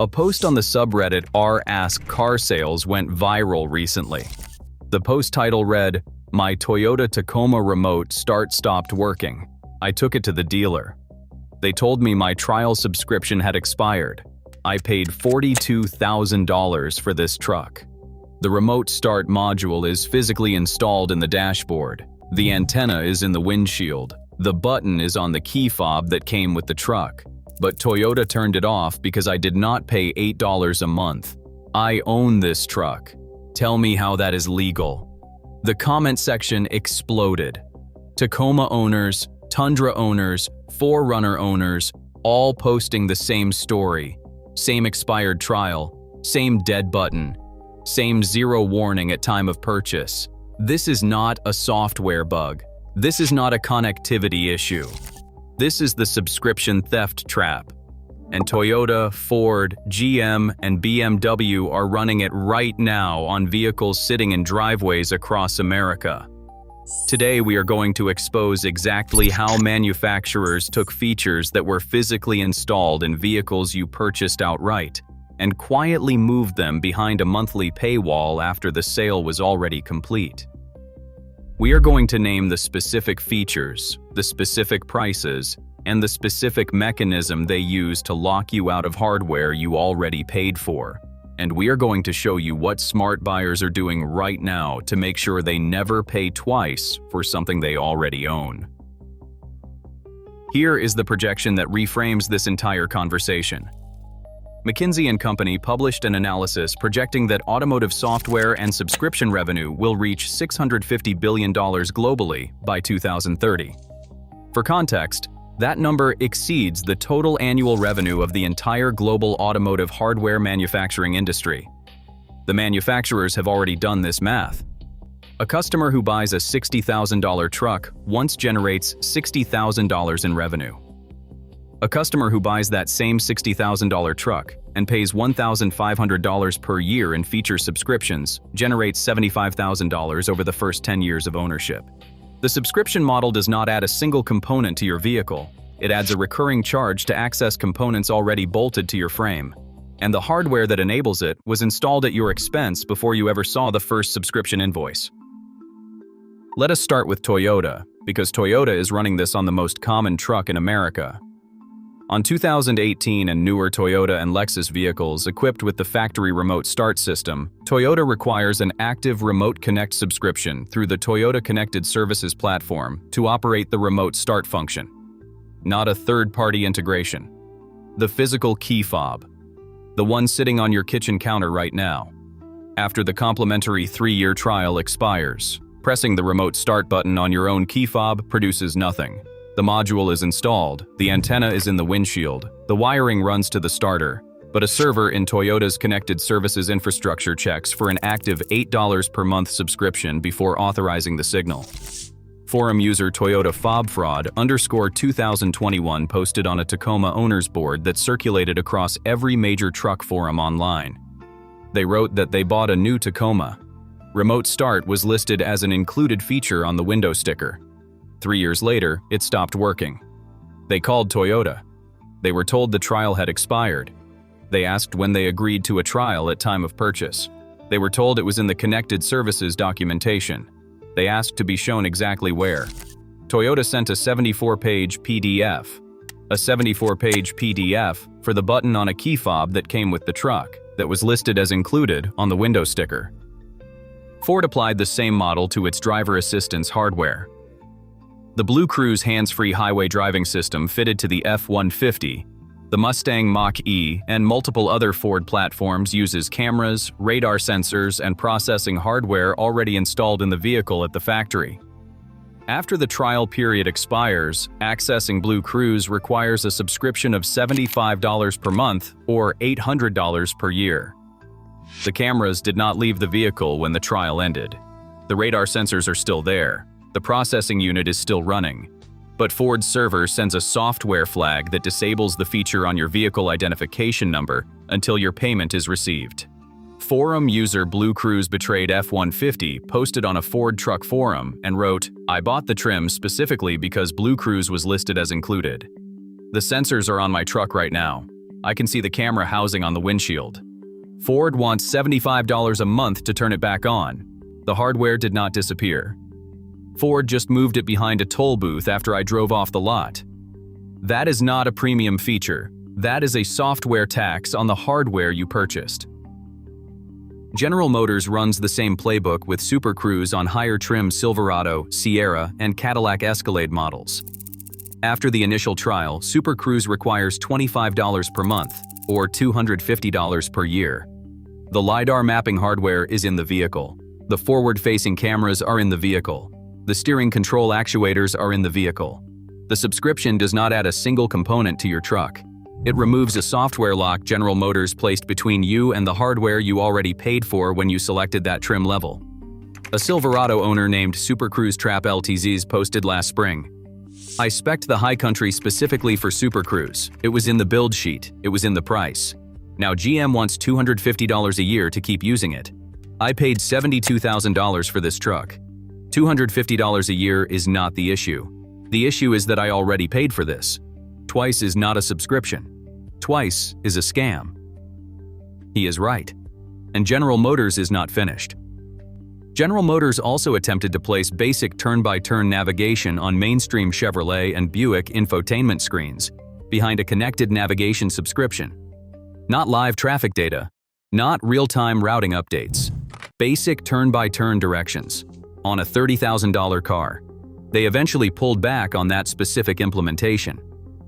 A post on the subreddit r/ask-car-sales went viral recently. The post title read, "My Toyota Tacoma remote start stopped working. I took it to the dealer. They told me my trial subscription had expired. I paid $42,000 for this truck." The remote start module is physically installed in the dashboard. The antenna is in the windshield. The button is on the key fob that came with the truck. But Toyota turned it off because I did not pay $8 a month. I own this truck. Tell me how that is legal. The comment section exploded. Tacoma owners, Tundra owners, 4Runner owners, all posting the same story. Same expired trial, same dead button, same zero warning at time of purchase. This is not a software bug. This is not a connectivity issue. This is the subscription theft trap. And Toyota, Ford, GM, and BMW are running it right now on vehicles sitting in driveways across America. Today we are going to expose exactly how manufacturers took features that were physically installed in vehicles you purchased outright and quietly moved them behind a monthly paywall after the sale was already complete. We are going to name the specific features, the specific prices, and the specific mechanism they use to lock you out of hardware you already paid for. And we are going to show you what smart buyers are doing right now to make sure they never pay twice for something they already own. Here is the projection that reframes this entire conversation. McKinsey & Company published an analysis projecting that automotive software and subscription revenue will reach $650 billion globally by 2030. For context, that number exceeds the total annual revenue of the entire global automotive hardware manufacturing industry. The manufacturers have already done this math. A customer who buys a $60,000 truck once generates $60,000 in revenue. A customer who buys that same $60,000 truck and pays $1,500 per year in feature subscriptions generates $75,000 over the first 10 years of ownership. The subscription model does not add a single component to your vehicle. It adds a recurring charge to access components already bolted to your frame. And the hardware that enables it was installed at your expense before you ever saw the first subscription invoice. Let us start with Toyota, because Toyota is running this on the most common truck in America. On 2018 and newer Toyota and Lexus vehicles equipped with the factory remote start system, Toyota requires an active Remote Connect subscription through the Toyota Connected Services platform to operate the remote start function. Not a third-party integration. The physical key fob. The one sitting on your kitchen counter right now. After the complimentary 3-year trial expires, pressing the remote start button on your own key fob produces nothing. The module is installed, the antenna is in the windshield, the wiring runs to the starter, but a server in Toyota's Connected Services infrastructure checks for an active $8 per month subscription before authorizing the signal. Forum user Toyota Fob Fraud _2021 posted on a Tacoma owners board that circulated across every major truck forum online. They wrote that they bought a new Tacoma. Remote Start was listed as an included feature on the window sticker. 3 years later, it stopped working. They called Toyota. They were told the trial had expired. They asked when they agreed to a trial at time of purchase. They were told it was in the Connected Services documentation. They asked to be shown exactly where. Toyota sent a 74-page PDF. A 74-page PDF for the button on a key fob that came with the truck, that was listed as included on the window sticker. Ford applied the same model to its driver assistance hardware. The BlueCruise hands-free highway driving system fitted to the F-150, the Mustang Mach-E, and multiple other Ford platforms uses cameras, radar sensors, and processing hardware already installed in the vehicle at the factory. After the trial period expires, accessing BlueCruise requires a subscription of $75 per month or $800 per year. The cameras did not leave the vehicle when the trial ended. The radar sensors are still there. The processing unit is still running, but Ford's server sends a software flag that disables the feature on your vehicle identification number until your payment is received. Forum user BlueCruise Betrayed F-150 posted on a Ford truck forum and wrote, "I bought the trim specifically because BlueCruise was listed as included. The sensors are on my truck right now. I can see the camera housing on the windshield. Ford wants $75 a month to turn it back on. The hardware did not disappear. Ford just moved it behind a toll booth after I drove off the lot. That is not a premium feature. That is a software tax on the hardware you purchased. General Motors runs the same playbook with Super Cruise on higher trim Silverado, Sierra, and Cadillac Escalade models. After the initial trial, Super Cruise requires $25 per month, or $250 per year. The LiDAR mapping hardware is in the vehicle. The forward-facing cameras are in the vehicle. The steering control actuators are in the vehicle. The subscription does not add a single component to your truck. It removes a software lock General Motors placed between you and the hardware you already paid for when you selected that trim level. A Silverado owner named Super Cruise Trap LTZs posted last spring, "I spec'd the High Country specifically for Super Cruise. It was in the build sheet. It was in the price. Now GM wants $250 a year to keep using it. I paid $72,000 for this truck. $250 a year is not the issue. The issue is that I already paid for this. Twice is not a subscription. Twice is a scam." He is right. And General Motors is not finished. General Motors also attempted to place basic turn-by-turn navigation on mainstream Chevrolet and Buick infotainment screens behind a connected navigation subscription. Not live traffic data, not real-time routing updates. Basic turn-by-turn directions on a $30,000 car. They eventually pulled back on that specific implementation,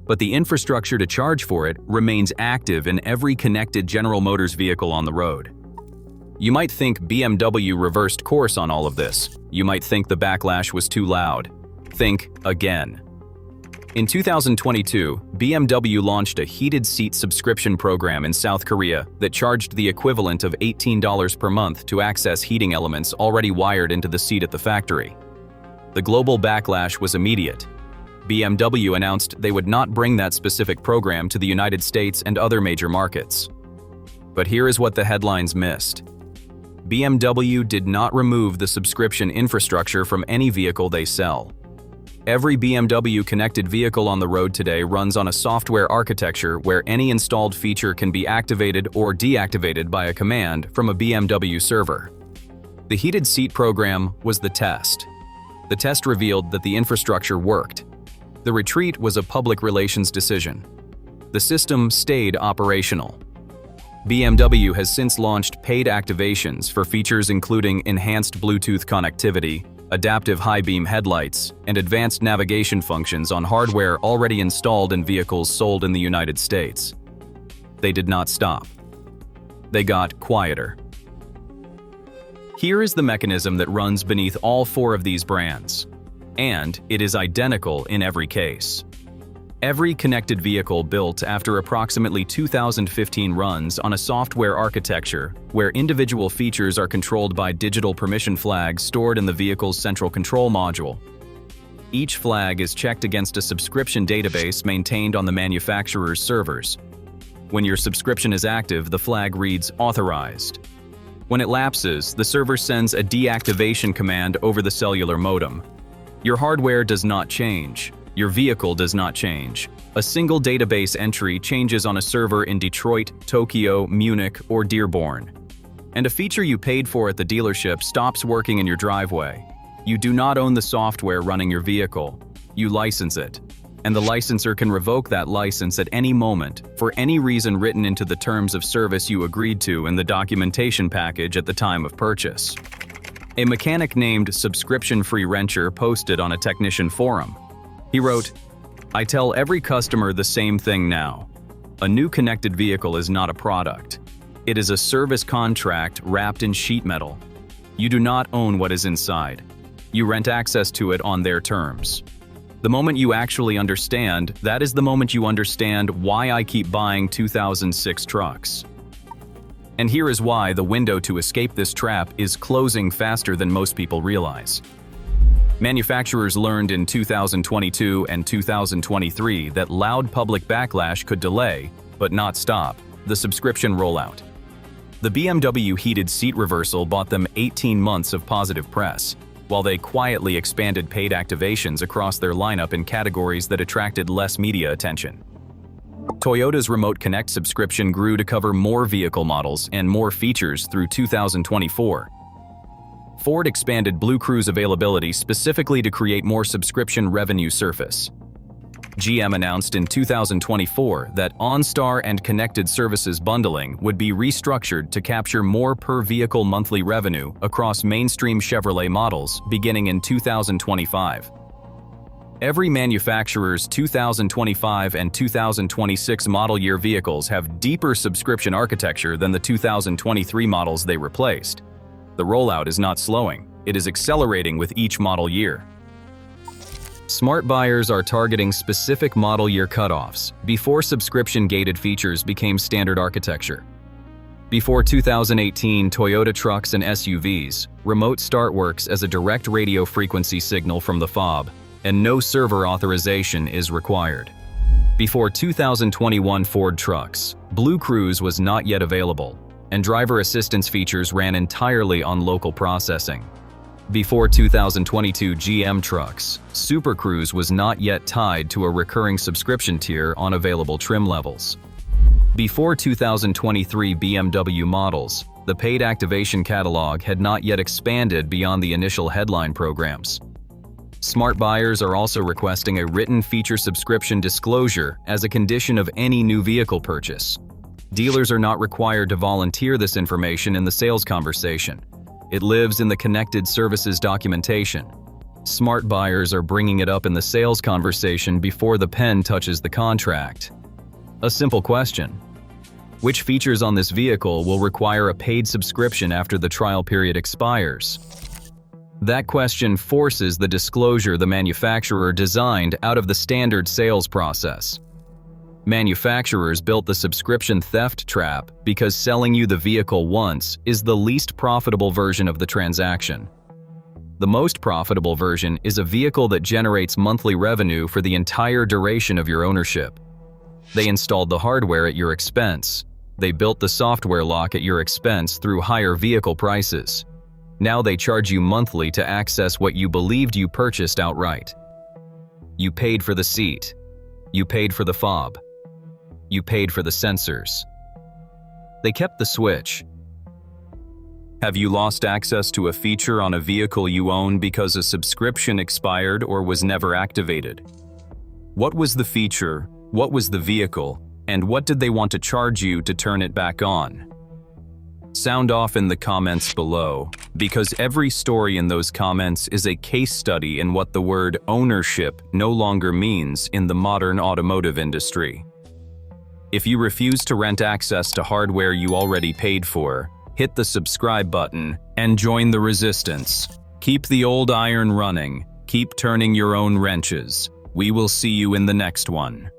but the infrastructure to charge for it remains active in every connected General Motors vehicle on the road. You might think BMW reversed course on all of this. You might think the backlash was too loud. Think again. In 2022, BMW launched a heated seat subscription program in South Korea that charged the equivalent of $18 per month to access heating elements already wired into the seat at the factory. The global backlash was immediate. BMW announced they would not bring that specific program to the United States and other major markets. But here is what the headlines missed. BMW did not remove the subscription infrastructure from any vehicle they sell. Every BMW connected vehicle on the road today runs on a software architecture where any installed feature can be activated or deactivated by a command from a BMW server. The heated seat program was the test. The test revealed that the infrastructure worked. The retreat was a public relations decision. The system stayed operational. BMW has since launched paid activations for features including enhanced Bluetooth connectivity, adaptive high-beam headlights, and advanced navigation functions on hardware already installed in vehicles sold in the United States. They did not stop. They got quieter. Here is the mechanism that runs beneath all four of these brands. And it is identical in every case. Every connected vehicle built after approximately 2015 runs on a software architecture where individual features are controlled by digital permission flags stored in the vehicle's central control module. Each flag is checked against a subscription database maintained on the manufacturer's servers. When your subscription is active, the flag reads "Authorized." When it lapses, the server sends a deactivation command over the cellular modem. Your hardware does not change. Your vehicle does not change. A single database entry changes on a server in Detroit, Tokyo, Munich, or Dearborn. And a feature you paid for at the dealership stops working in your driveway. You do not own the software running your vehicle. You license it. And the licensor can revoke that license at any moment for any reason written into the terms of service you agreed to in the documentation package at the time of purchase. A mechanic named Subscription Free Wrencher posted on a technician forum. He wrote, "I tell every customer the same thing now. A new connected vehicle is not a product. It is a service contract wrapped in sheet metal. You do not own what is inside. You rent access to it on their terms. The moment you actually understand, that is the moment you understand why I keep buying 2006 trucks." And here is why the window to escape this trap is closing faster than most people realize. Manufacturers learned in 2022 and 2023 that loud public backlash could delay, but not stop, the subscription rollout. The BMW heated seat reversal bought them 18 months of positive press, while they quietly expanded paid activations across their lineup in categories that attracted less media attention. Toyota's Remote Connect subscription grew to cover more vehicle models and more features through 2024. Ford expanded Blue Cruise availability specifically to create more subscription revenue surface. GM announced in 2024 that OnStar and Connected Services bundling would be restructured to capture more per-vehicle monthly revenue across mainstream Chevrolet models beginning in 2025. Every manufacturer's 2025 and 2026 model year vehicles have deeper subscription architecture than the 2023 models they replaced. The rollout is not slowing, it is accelerating with each model year. Smart buyers are targeting specific model year cutoffs before subscription-gated features became standard architecture. Before 2018 Toyota trucks and SUVs, Remote Start works as a direct radio frequency signal from the fob, and no server authorization is required. Before 2021 Ford trucks, Blue Cruise was not yet available, and driver assistance features ran entirely on local processing. Before 2022 GM trucks, Super Cruise was not yet tied to a recurring subscription tier on available trim levels. Before 2023 BMW models, the paid activation catalog had not yet expanded beyond the initial headline programs. Smart buyers are also requesting a written feature subscription disclosure as a condition of any new vehicle purchase. Dealers are not required to volunteer this information in the sales conversation. It lives in the Connected Services documentation. Smart buyers are bringing it up in the sales conversation before the pen touches the contract. A simple question: which features on this vehicle will require a paid subscription after the trial period expires? That question forces the disclosure the manufacturer designed out of the standard sales process. Manufacturers built the subscription theft trap because selling you the vehicle once is the least profitable version of the transaction. The most profitable version is a vehicle that generates monthly revenue for the entire duration of your ownership. They installed the hardware at your expense. They built the software lock at your expense through higher vehicle prices. Now they charge you monthly to access what you believed you purchased outright. You paid for the seat. You paid for the fob. You paid for the sensors. They kept the switch. Have you lost access to a feature on a vehicle you own because a subscription expired or was never activated? What was the feature, what was the vehicle, and what did they want to charge you to turn it back on? Sound off in the comments below, because every story in those comments is a case study in what the word ownership no longer means in the modern automotive industry. If you refuse to rent access to hardware you already paid for, hit the subscribe button and join the resistance. Keep the old iron running. Keep turning your own wrenches. We will see you in the next one.